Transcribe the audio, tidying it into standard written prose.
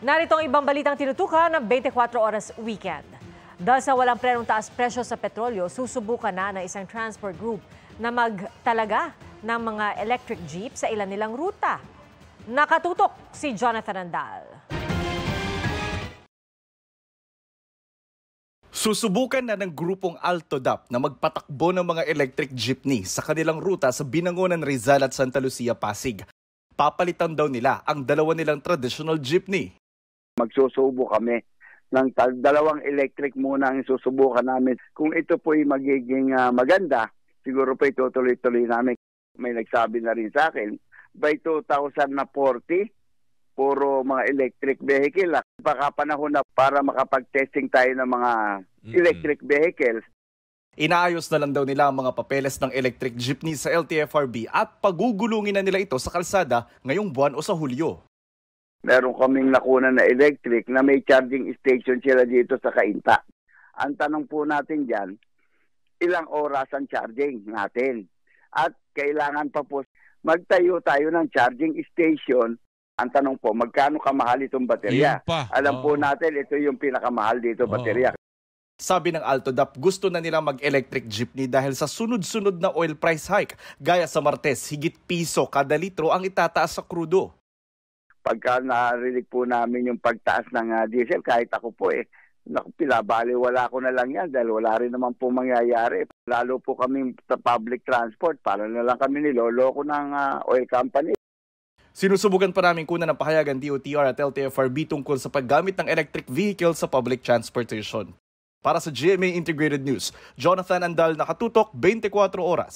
Narito ang ibang balitang tinutukan ng 24 Oras Weekend. Dahil sa walang prenong taas presyo sa petrolyo, susubukan na ng isang transport group na magtalaga ng mga electric jeep sa ilan nilang ruta. Nakatutok si Jonathan Andal. Susubukan na ng grupong Altodap na magpatakbo ng mga electric jeepney sa kanilang ruta sa Binangonan, Rizal at Santa Lucia, Pasig. Papalitan daw nila ang dalawa nilang traditional jeepney. Magsusubo kami ng dalawang electric muna ang susubukan namin. Kung ito po ay magiging maganda, siguro po itutuloy-tuloy namin. May nagsabi na rin sa akin, by 2040, puro mga electric vehicle. Baka panahon na para makapag-testing tayo ng mga electric vehicles. Inaayos na lang daw nila ang mga papeles ng electric jeepney sa LTFRB at pagugulungin na nila ito sa kalsada ngayong buwan o sa Hulyo. Meron kaming nakuna na electric na may charging station sila dito sa Cainta. Ang tanong po natin dyan, ilang oras ang charging natin? At kailangan pa po magtayo tayo ng charging station. Ang tanong po, magkano kamahal itong baterya? Alam po natin, ito yung pinakamahal dito, baterya. Sabi ng Altodap, gusto na nila mag-electric jeepney dahil sa sunod-sunod na oil price hike. Gaya sa Martes, higit piso kada litro ang itataas sa krudo. Pagka narinig po namin yung pagtaas ng diesel, kahit ako po pilabali, wala ko na lang yan dahil wala rin naman po mangyayari. Lalo po kami sa public transport, para na lang kami niloloko ng oil company. Sinusubukan pa namin kunan ng pahayagan DOTR at LTFRB tungkol sa paggamit ng electric vehicle sa public transportation. Para sa GMA Integrated News, Jonathan Andal, nakatutok 24 oras.